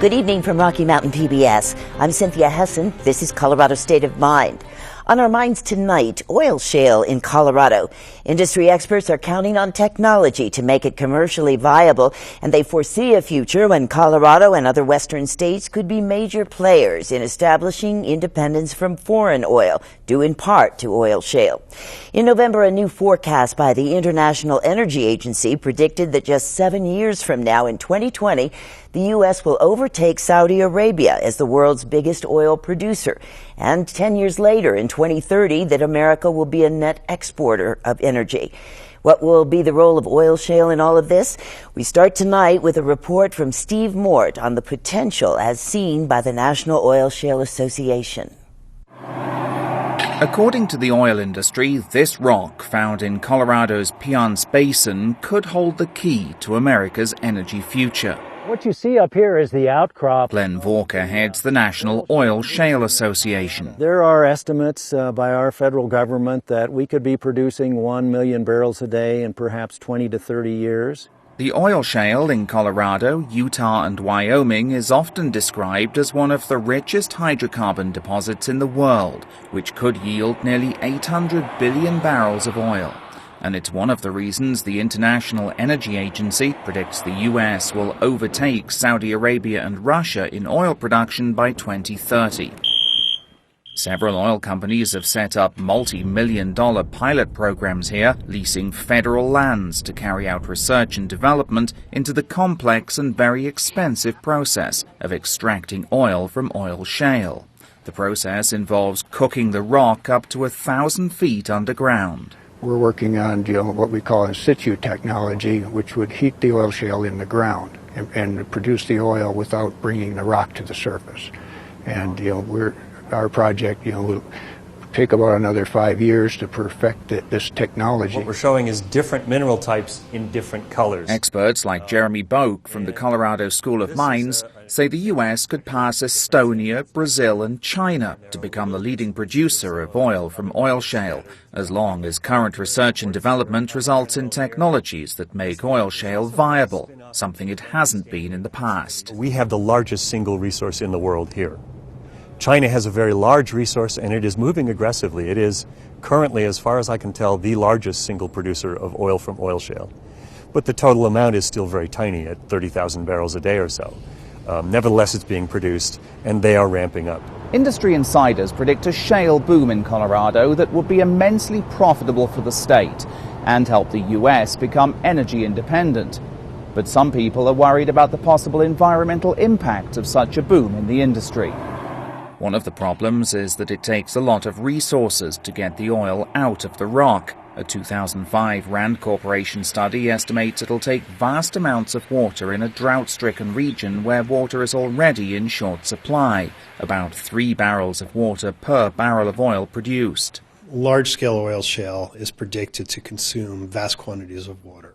Good evening from Rocky Mountain PBS. I'm Cynthia Hessin. This is Colorado State of Mind. On our minds tonight, oil shale in Colorado. Industry experts are counting on technology to make it commercially viable, and they foresee a future when Colorado and other western states could be major players in establishing independence from foreign oil, due in part to oil shale. In November, a new forecast by the International Energy Agency predicted that just 7 years from now, in 2020, the U.S. will overtake Saudi Arabia as the world's biggest oil producer. And 10 years later, in 2030, that America will be a net exporter of energy. What will be the role of oil shale in all of this? We start tonight with a report from Steve Mort on the potential as seen by the National Oil Shale Association. According to the oil industry, this rock found in Colorado's Piceance Basin could hold the key to America's energy future. What you see up here is the outcrop. Glenn Walker heads the National Oil Shale Association. There are estimates by our federal government that we could be producing 1 million barrels a day in perhaps 20 to 30 years. The oil shale in Colorado, Utah and Wyoming is often described as one of the richest hydrocarbon deposits in the world, which could yield nearly 800 billion barrels of oil. And it's one of the reasons the International Energy Agency predicts the U.S. will overtake Saudi Arabia and Russia in oil production by 2030. Several oil companies have set up multi-million-dollar pilot programs here, leasing federal lands to carry out research and development into the complex and very expensive process of extracting oil from oil shale. The process involves cooking the rock up to 1,000 feet underground. We're working on what we call in situ technology, which would heat the oil shale in the ground and produce the oil without bringing the rock to the surface. And our project will take about another 5 years to perfect this technology. What we're showing is different mineral types in different colors. Experts like Jeremy Boak from the Colorado School of Mines say the U.S. could pass Estonia, Brazil and China to become the leading producer of oil from oil shale, as long as current research and development results in technologies that make oil shale viable, something it hasn't been in the past. We have the largest single resource in the world here. China has a very large resource and it is moving aggressively. It is currently, as far as I can tell, the largest single producer of oil from oil shale. But the total amount is still very tiny at 30,000 barrels a day or so. Nevertheless, it's being produced and they are ramping up. Industry insiders predict a shale boom in Colorado that will be immensely profitable for the state and help the U.S. become energy independent. But some people are worried about the possible environmental impact of such a boom in the industry. One of the problems is that it takes a lot of resources to get the oil out of the rock. A 2005 Rand Corporation study estimates it'll take vast amounts of water in a drought-stricken region where water is already in short supply, about 3 barrels of water per barrel of oil produced. Large-scale oil shale is predicted to consume vast quantities of water.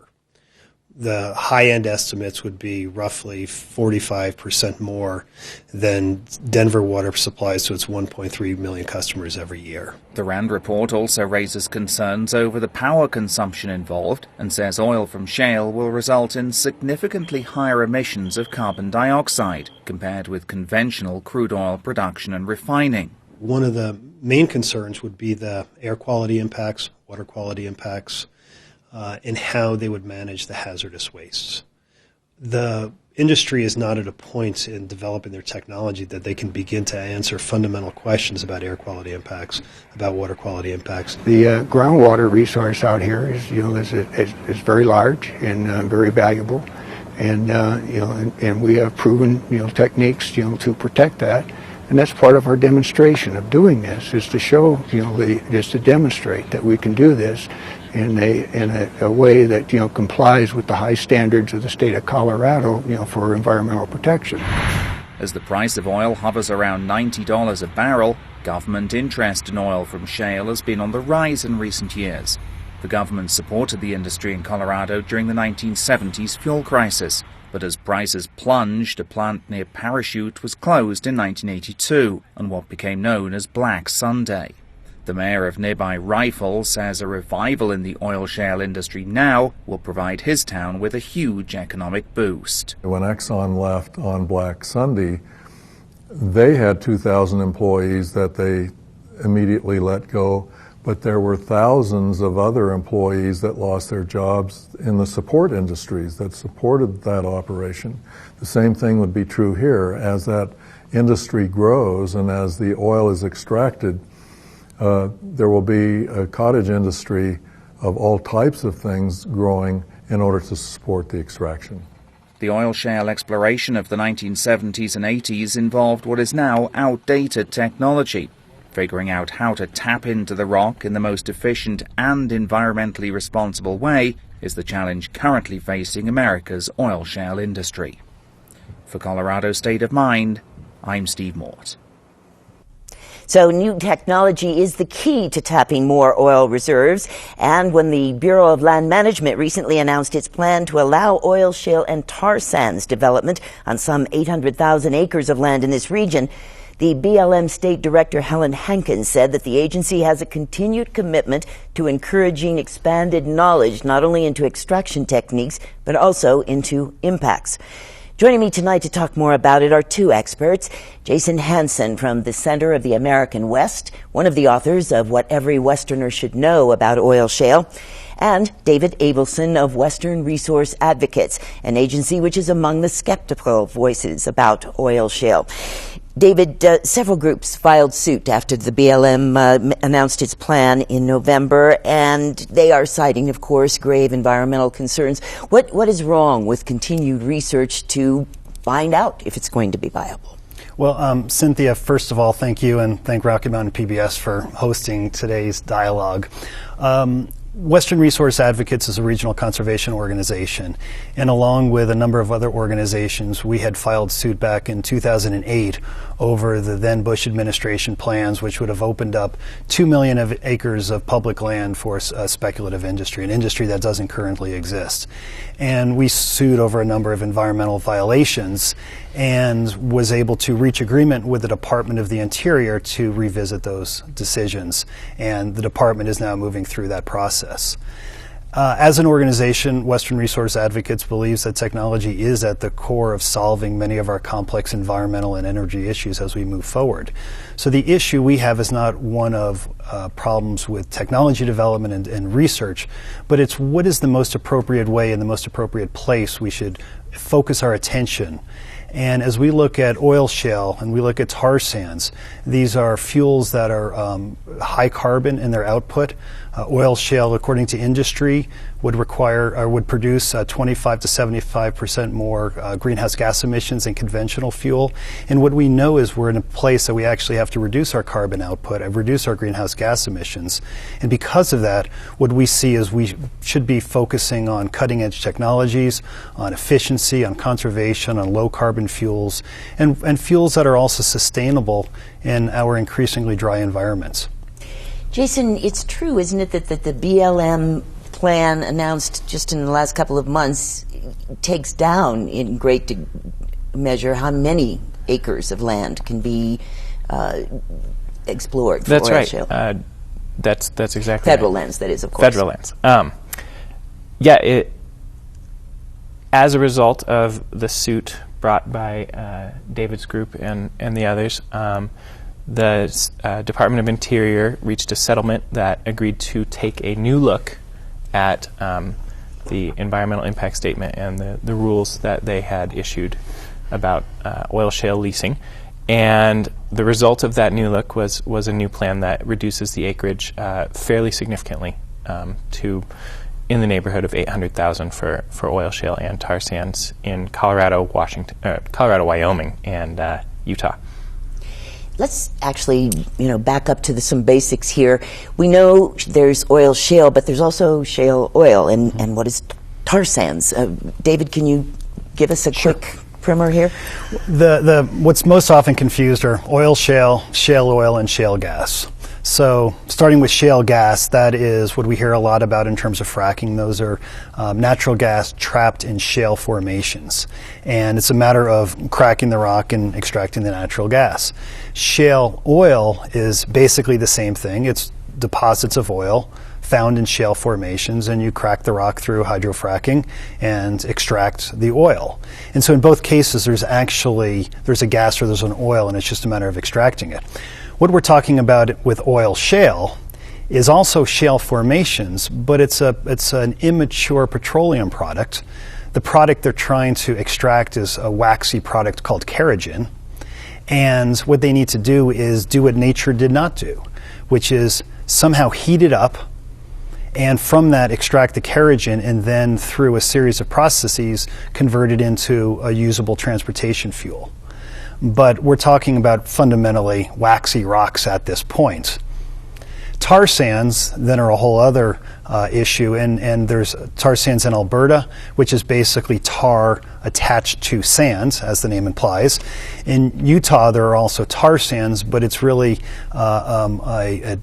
The high-end estimates would be roughly 45% more than Denver water supplies to its 1.3 million customers every year. The Rand report also raises concerns over the power consumption involved and says oil from shale will result in significantly higher emissions of carbon dioxide compared with conventional crude oil production and refining. One of the main concerns would be the air quality impacts, water quality impacts, and how they would manage the hazardous wastes. The industry is not at a point in developing their technology that they can begin to answer fundamental questions about air quality impacts, about water quality impacts. The groundwater resource out here is very large and very valuable, and we have proven techniques to protect that. And that's part of our demonstration of doing this, is to show, just to demonstrate that we can do this in a way that, complies with the high standards of the state of Colorado, for environmental protection. As the price of oil hovers around $90 a barrel, government interest in oil from shale has been on the rise in recent years. The government supported the industry in Colorado during the 1970s fuel crisis. But as prices plunged, a plant near Parachute was closed in 1982 on what became known as Black Sunday. The mayor of nearby Rifle says a revival in the oil shale industry now will provide his town with a huge economic boost. When Exxon left on Black Sunday, they had 2,000 employees that they immediately let go, but there were thousands of other employees that lost their jobs in the support industries that supported that operation. The same thing would be true here. As that industry grows and as the oil is extracted, there will be a cottage industry of all types of things growing in order to support the extraction. The oil shale exploration of the 1970s and 80s involved what is now outdated technology. Figuring out how to tap into the rock in the most efficient and environmentally responsible way is the challenge currently facing America's oil shale industry. For Colorado State of Mind, I'm Steve Mort. So new technology is the key to tapping more oil reserves. And when the Bureau of Land Management recently announced its plan to allow oil shale and tar sands development on some 800,000 acres of land in this region, the BLM State Director Helen Hanson said that the agency has a continued commitment to encouraging expanded knowledge not only into extraction techniques, but also into impacts. Joining me tonight to talk more about it are two experts. Jason Hanson from the Center of the American West, one of the authors of What Every Westerner Should Know About Oil Shale, and David Abelson of Western Resource Advocates, an agency which is among the skeptical voices about oil shale. David, several groups filed suit after the BLM announced its plan in November, and they are citing, of course, grave environmental concerns. What is wrong with continued research to find out if it's going to be viable? Well, Cynthia, first of all, thank you, and thank Rocky Mountain PBS for hosting today's dialogue. Western Resource Advocates is a regional conservation organization, and along with a number of other organizations, we had filed suit back in 2008 over the then Bush administration plans, which would have opened up 2 million acres of public land for a speculative industry, an industry that doesn't currently exist. And we sued over a number of environmental violations and was able to reach agreement with the Department of the Interior to revisit those decisions. And the department is now moving through that process. As an organization, Western Resource Advocates believes that technology is at the core of solving many of our complex environmental and energy issues as we move forward. So the issue we have is not one of problems with technology development and research, but it's what is the most appropriate way and the most appropriate place we should focus our attention. And as we look at oil shale and we look at tar sands, these are fuels that are high carbon in their output. Oil shale, according to industry, would require or would produce 25 to 75% more greenhouse gas emissions than conventional fuel. And what we know is we're in a place that we actually have to reduce our carbon output and reduce our greenhouse gas emissions. And because of that, what we see is we should be focusing on cutting edge technologies, on efficiency, on conservation, on low carbon fuels, and fuels that are also sustainable in our increasingly dry environments. Jason, it's true, isn't it, that the BLM plan announced just in the last couple of months takes down in great measure how many acres of land can be explored for oil shale? That's exactly federal right. lands, that is, of course. Federal lands. As a result of the suit brought by David's group and the others, the Department of Interior reached a settlement that agreed to take a new look at the environmental impact statement and the rules that they had issued about oil shale leasing. And the result of that new look was a new plan that reduces the acreage fairly significantly to in the neighborhood of 800,000 for oil shale and tar sands in Colorado, Wyoming, and Utah. Let's actually, back up to some basics here. We know there's oil shale, but there's also shale oil, and what is tar sands? David, can you give us a quick primer here? What's most often confused are oil shale, shale oil, and shale gas. So starting with shale gas, that is what we hear a lot about in terms of fracking. Those are natural gas trapped in shale formations. And it's a matter of cracking the rock and extracting the natural gas. Shale oil is basically the same thing. It's deposits of oil found in shale formations, and you crack the rock through hydrofracking and extract the oil. And so in both cases, there's a gas or there's an oil, and it's just a matter of extracting it. What we're talking about with oil shale is also shale formations, but it's an immature petroleum product. The product they're trying to extract is a waxy product called kerogen. And what they need to do is do what nature did not do, which is somehow heat it up, and from that extract the kerogen, and then through a series of processes convert it into a usable transportation fuel. But we're talking about fundamentally waxy rocks at this point. Tar sands then are a whole other issue, and there's tar sands in Alberta, which is basically tar attached to sand, as the name implies. In Utah, there are also tar sands, but it's really a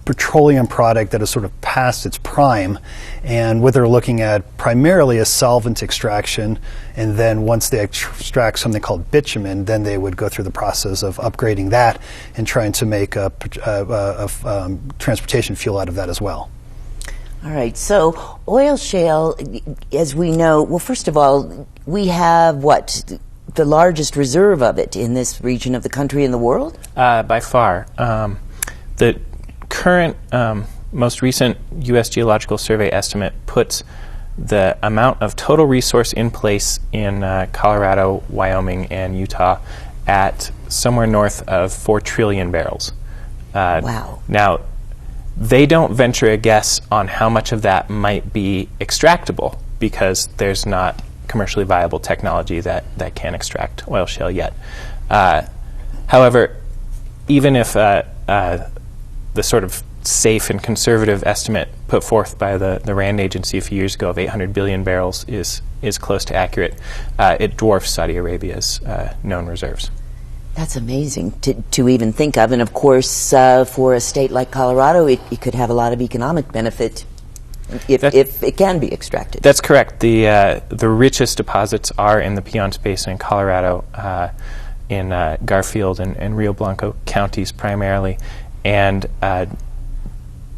petroleum product that is sort of past its prime, and what they're looking at primarily is solvent extraction, and then once they extract something called bitumen, then they would go through the process of upgrading that and trying to make a transportation fuel out of that as well. All right, so oil shale, as we know, well, first of all, we have the largest reserve of it in this region of the country in the world? By far. The current, most recent U.S. Geological Survey estimate puts the amount of total resource in place in Colorado, Wyoming, and Utah at somewhere north of 4 trillion barrels. Wow. Now, they don't venture a guess on how much of that might be extractable, because there's not commercially viable technology that can extract oil shale yet. However, even if the sort of safe and conservative estimate put forth by the RAND agency a few years ago of 800 billion barrels is close to accurate, it dwarfs Saudi Arabia's known reserves. That's amazing to even think of. And of course, for a state like Colorado, it could have a lot of economic benefit if it can be extracted. That's correct. The richest deposits are in the Piceance Basin in Colorado, in Garfield and Rio Blanco counties primarily. And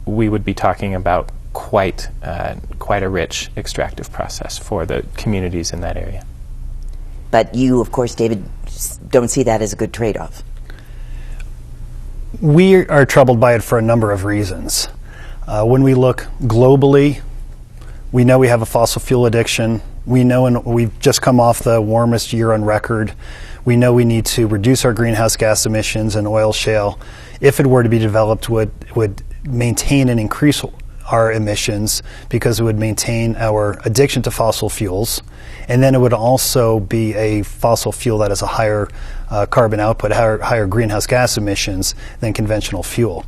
we would be talking about quite a rich extractive process for the communities in that area. But you, of course, David, don't see that as a good trade-off. We are troubled by it for a number of reasons. When we look globally, we know we have a fossil fuel addiction. We know, and we've just come off the warmest year on record. We know we need to reduce our greenhouse gas emissions, and oil shale, if it were to be developed, would maintain and increase our emissions, because it would maintain our addiction to fossil fuels, and then it would also be a fossil fuel that has a higher carbon output, higher greenhouse gas emissions than conventional fuel.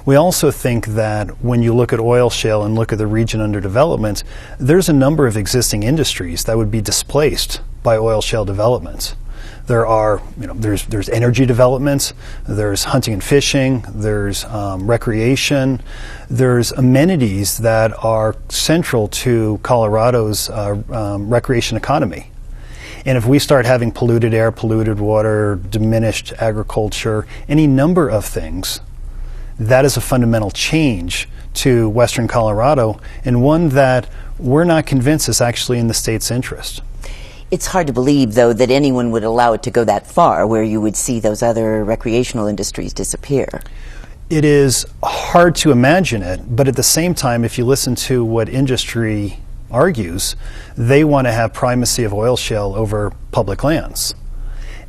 We also think that when you look at oil shale and look at the region under development, there's a number of existing industries that would be displaced by oil shale development. There are, there's energy development, there's hunting and fishing, there's recreation, there's amenities that are central to Colorado's recreation economy. And if we start having polluted air, polluted water, diminished agriculture, any number of things, that is a fundamental change to Western Colorado, and one that we're not convinced is actually in the state's interest. It's hard to believe, though, that anyone would allow it to go that far, where you would see those other recreational industries disappear. It is hard to imagine it, but at the same time, if you listen to what industry argues, they want to have primacy of oil shale over public lands.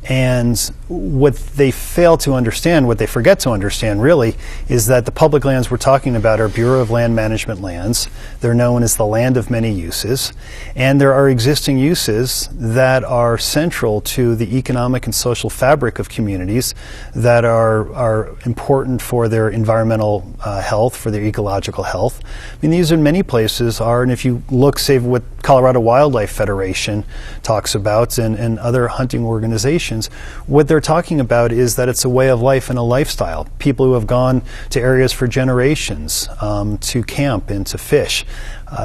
And what they fail to understand, what they forget to understand really, is that the public lands we're talking about are Bureau of Land Management lands. They're known as the land of many uses. And there are existing uses that are central to the economic and social fabric of communities that are important for their environmental health, for their ecological health. I mean, these in many places are, and if you look, say, what Colorado Wildlife Federation talks about and other hunting organizations, what they're talking about is that it's a way of life and a lifestyle. People who have gone to areas for generations to camp and to fish,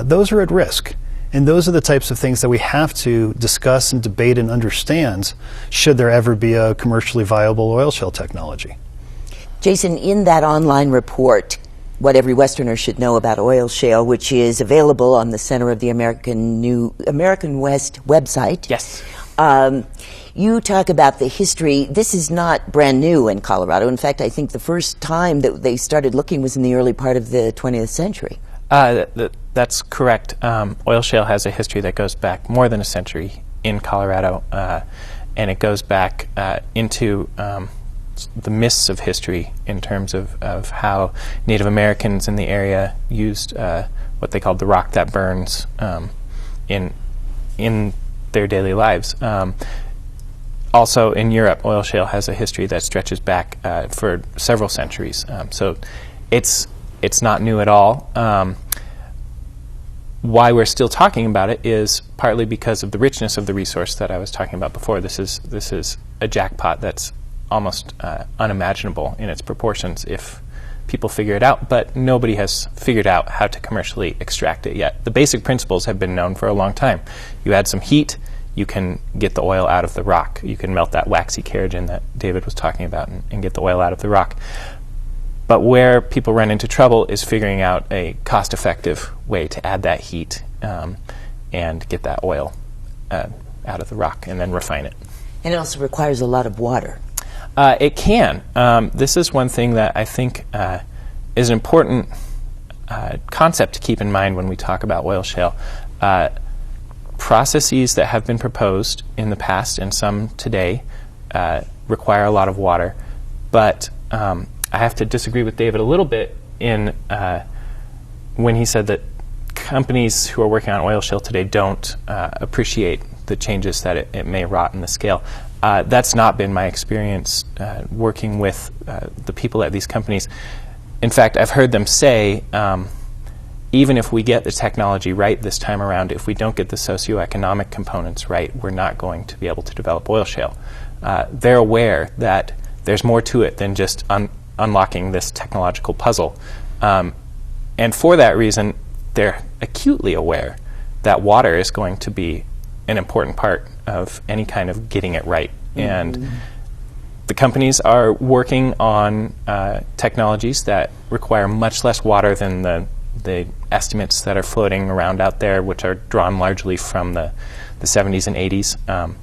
those are at risk. And those are the types of things that we have to discuss and debate and understand should there ever be a commercially viable oil shale technology. Jason, in that online report, what every Westerner should know about oil shale, which is available on the Center of the American West website. Yes. You talk about the history. This is not brand new in Colorado. In fact, I think the first time that they started looking was in the early part of the 20th century. That's correct. Oil shale has a history that goes back more than a century in Colorado, and it goes back into the mists of history in terms of how Native Americans in the area used what they called the rock that burns in their daily lives. Also in Europe, oil shale has a history that stretches back for several centuries. So it's not new at all. Why we're still talking about it is partly because of the richness of the resource that I was talking about before. This is a jackpot that's almost unimaginable in its proportions if people figure it out, but nobody has figured out how to commercially extract it yet. The basic principles have been known for a long time. You add some heat, you can get the oil out of the rock. You can melt that waxy keratin that David was talking about and get the oil out of the rock. But where people run into trouble is figuring out a cost-effective way to add that heat and get that oil out of the rock and then refine it. And it also requires a lot of water. It can. This is one thing that I think is an important concept to keep in mind when we talk about oil shale. Processes that have been proposed in the past and some today require a lot of water, but I have to disagree with David a little bit in when he said that companies who are working on oil shale today don't appreciate the changes that it may wrought in the scale. That's not been my experience working with the people at these companies. In fact, I've heard them say, even if we get the technology right this time around, if we don't get the socioeconomic components right, we're not going to be able to develop oil shale. They're aware that there's more to it than just unlocking this technological puzzle. And for that reason, they're acutely aware that water is going to be an important part of any kind of getting it right. Mm-hmm. And the companies are working on technologies that require much less water than the estimates that are floating around out there, which are drawn largely from the 70s and 80s.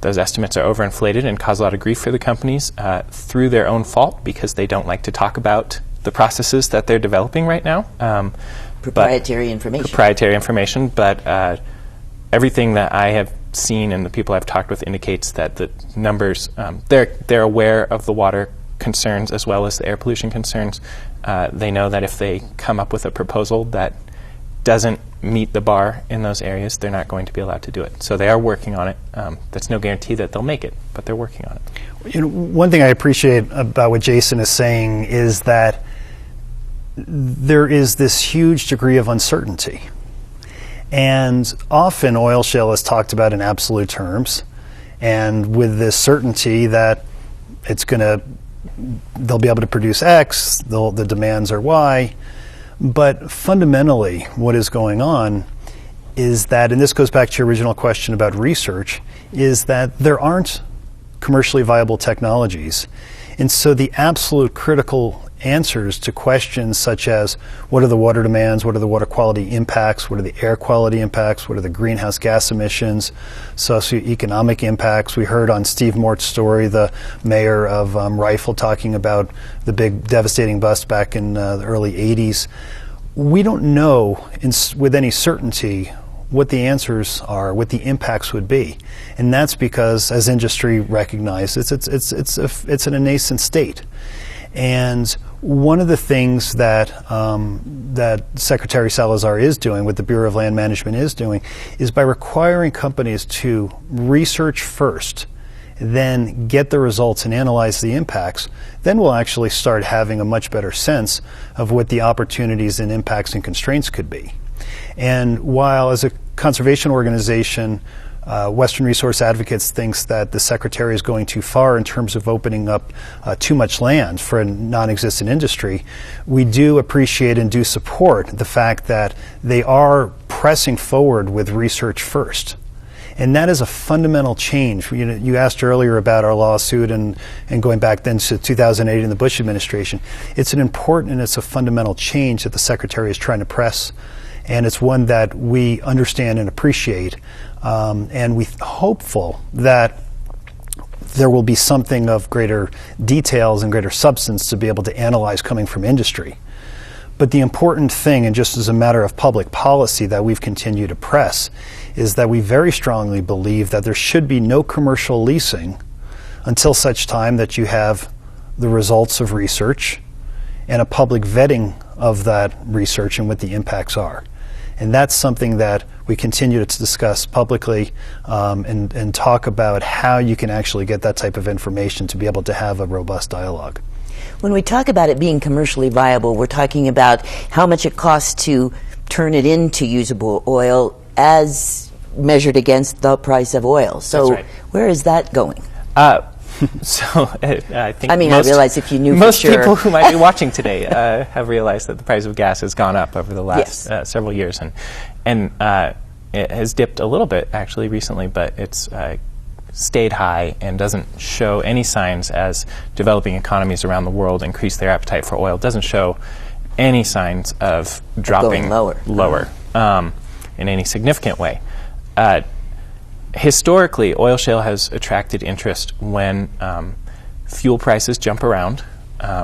Those estimates are overinflated and cause a lot of grief for the companies through their own fault because they don't like to talk about the processes that they're developing right now. Proprietary information. But everything that I have seen and the people I've talked with indicates that the numbers, they're aware of the water concerns as well as the air pollution concerns. They know that if they come up with a proposal that doesn't meet the bar in those areas, they're not going to be allowed to do it. So they are working on it. That's no guarantee that they'll make it, but they're working on it. You know, one thing I appreciate about what Jason is saying is that there is this huge degree of uncertainty. And often oil shale is talked about in absolute terms, and with this certainty that they'll be able to produce X, the demands are Y. But fundamentally, what is going on is that, and this goes back to your original question about research, is that there aren't commercially viable technologies. And so the absolute critical answers to questions such as what are the water demands, what are the water quality impacts, what are the air quality impacts, what are the greenhouse gas emissions, socioeconomic impacts. We heard on Steve Mort's story the mayor of Rifle talking about the big devastating bust back in the early 80s. We don't know with any certainty what the answers are, what the impacts would be. And that's because, as industry recognizes, it's in a nascent state. And one of the things that that Secretary Salazar is doing, what the Bureau of Land Management is doing, is by requiring companies to research first, then get the results and analyze the impacts, then we'll actually start having a much better sense of what the opportunities and impacts and constraints could be. And while as a conservation organization, Western Resource Advocates thinks that the Secretary is going too far in terms of opening up too much land for a non-existent industry, we do appreciate and do support the fact that they are pressing forward with research first. And that is a fundamental change. You asked earlier about our lawsuit and going back then to 2008 in the Bush administration. It's an important and it's a fundamental change that the Secretary is trying to press, and it's one that we understand and appreciate, and we're hopeful that there will be something of greater details and greater substance to be able to analyze coming from industry. But the important thing, and just as a matter of public policy that we've continued to press, is that we very strongly believe that there should be no commercial leasing until such time that you have the results of research and a public vetting of that research and what the impacts are. And that's something that we continue to discuss publicly and talk about how you can actually get that type of information to be able to have a robust dialogue. When we talk about it being commercially viable, we're talking about how much it costs to turn it into usable oil as measured against the price of oil. So That's right. Where is that going? I think I realize if you knew most for sure. people who might be watching today have realized that the price of gas has gone up over the last several years, and it has dipped a little bit actually recently, but it's stayed high and doesn't show any signs as developing economies around the world increase their appetite for oil. It doesn't show any signs of dropping lower in any significant way. Historically, oil shale has attracted interest when fuel prices jump around,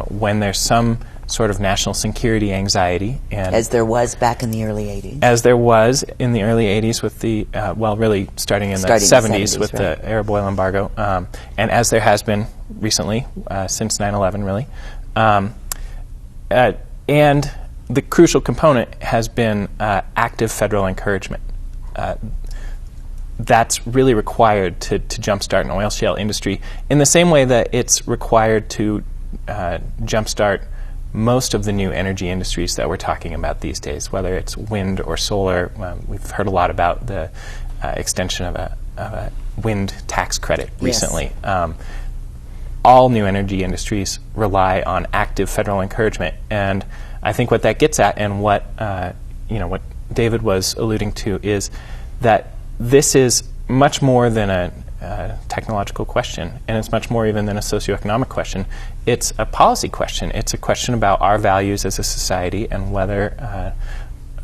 when there's some sort of national security anxiety. And as there was back in the early 80s. As there was in the early 80s with the, really starting in the 70s with right. the Arab oil embargo, and as there has been recently, since 9/11 really. And the crucial component has been active federal encouragement. That's really required to jumpstart an oil shale industry in the same way that it's required to jumpstart most of the new energy industries that we're talking about these days, whether it's wind or solar. We've heard a lot about the extension of a wind tax credit recently. Yes. All new energy industries rely on active federal encouragement, and I think what that gets at, and what what David was alluding to, is that this is much more than a technological question, and it's much more even than a socioeconomic question. It's a policy question. It's a question about our values as a society and whether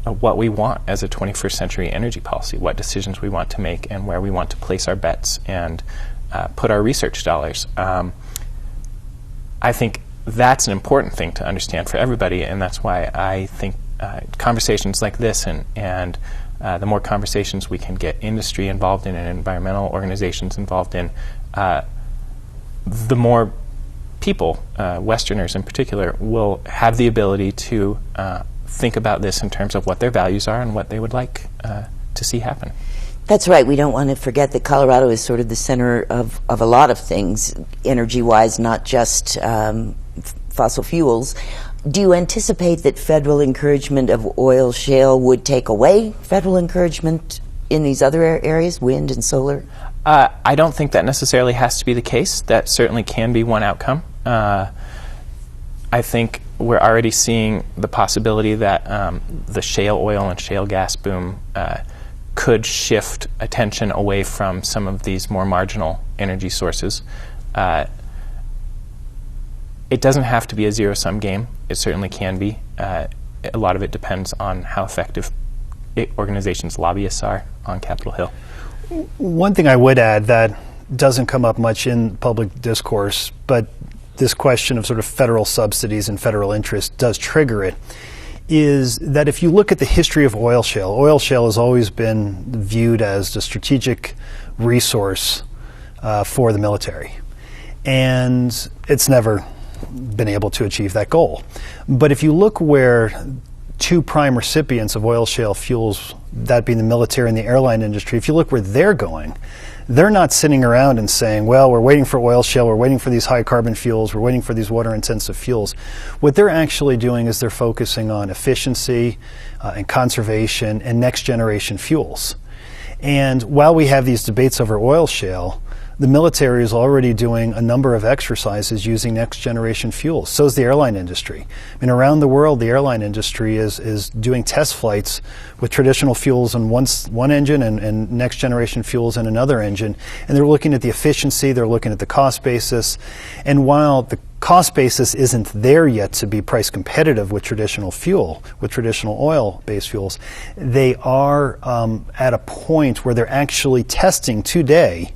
what we want as a 21st century energy policy, what decisions we want to make and where we want to place our bets and put our research dollars. I think that's an important thing to understand for everybody, and that's why I think conversations like this and the more conversations we can get industry involved in and environmental organizations involved in, the more people, Westerners in particular, will have the ability to think about this in terms of what their values are and what they would like to see happen. That's right. We don't want to forget that Colorado is sort of the center of a lot of things, energy-wise, not just fossil fuels. Do you anticipate that federal encouragement of oil shale would take away federal encouragement in these other areas, wind and solar? I don't think that necessarily has to be the case. That certainly can be one outcome. I think we're already seeing the possibility that the shale oil and shale gas boom could shift attention away from some of these more marginal energy sources. It doesn't have to be a zero-sum game. It certainly can be. A lot of it depends on how effective organizations' lobbyists are on Capitol Hill. One thing I would add that doesn't come up much in public discourse, but this question of sort of federal subsidies and federal interest does trigger it, is that if you look at the history of oil shale has always been viewed as the strategic resource for the military. And it's never been able to achieve that goal. But if you look where two prime recipients of oil shale fuels, that being the military and the airline industry, if you look where they're going, they're not sitting around and saying, well, we're waiting for oil shale, we're waiting for these high carbon fuels, we're waiting for these water intensive fuels. What they're actually doing is they're focusing on efficiency and conservation and next generation fuels. And while we have these debates over oil shale, the military is already doing a number of exercises using next generation fuels. So is the airline industry. I mean, around the world, the airline industry is doing test flights with traditional fuels in one engine and next generation fuels in another engine. And they're looking at the efficiency, they're looking at the cost basis. And while the cost basis isn't there yet to be price competitive with traditional oil-based fuels, they are at a point where they're actually testing today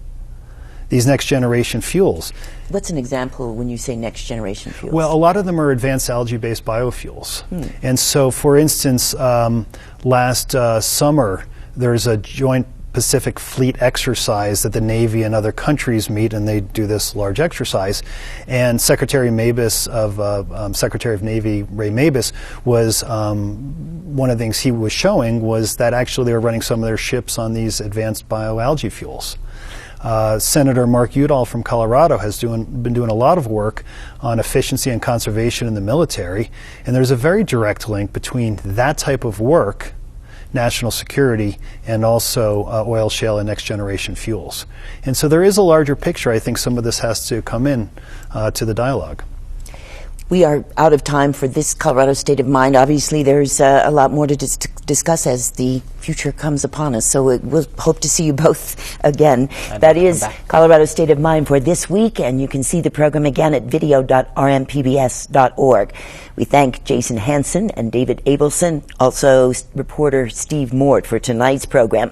these next generation fuels. What's an example when you say next generation fuels? Well, a lot of them are advanced algae-based biofuels. And so, for instance, last summer, there's a joint Pacific Fleet exercise that the Navy and other countries meet, and they do this large exercise. And Secretary of Navy Ray Mabus was one of the things he was showing was that actually they were running some of their ships on these advanced bioalgae fuels. Senator Mark Udall from Colorado has been doing a lot of work on efficiency and conservation in the military, and there's a very direct link between that type of work, national security, and also oil, shale, and next generation fuels. And so there is a larger picture. I think some of this has to come in to the dialogue. We are out of time for this Colorado State of Mind. Obviously, there's a lot more to discuss as the future comes upon us, so we'll hope to see you both again. That is Colorado State of Mind for this week, and you can see the program again at video.rmpbs.org. We thank Jason Hanson and David Abelson, also reporter Steve Mort for tonight's program.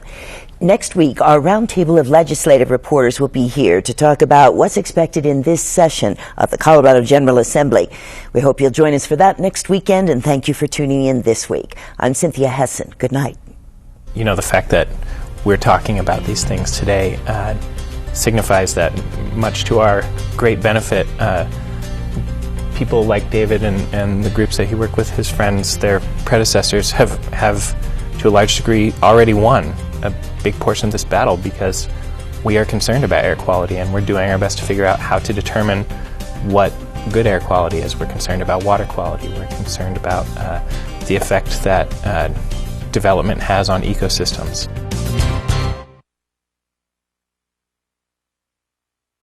Next week, our roundtable of legislative reporters will be here to talk about what's expected in this session of the Colorado General Assembly. We hope you'll join us for that next weekend, and thank you for tuning in this week. I'm Cynthia Hessin. Good night. You know, the fact that we're talking about these things today signifies that, much to our great benefit, people like David and the groups that he worked with, his friends, their predecessors, have to a large degree already won a big portion of this battle, because we are concerned about air quality, and we're doing our best to figure out how to determine what good air quality is. We're concerned about water quality. We're concerned about the effect that development has on ecosystems.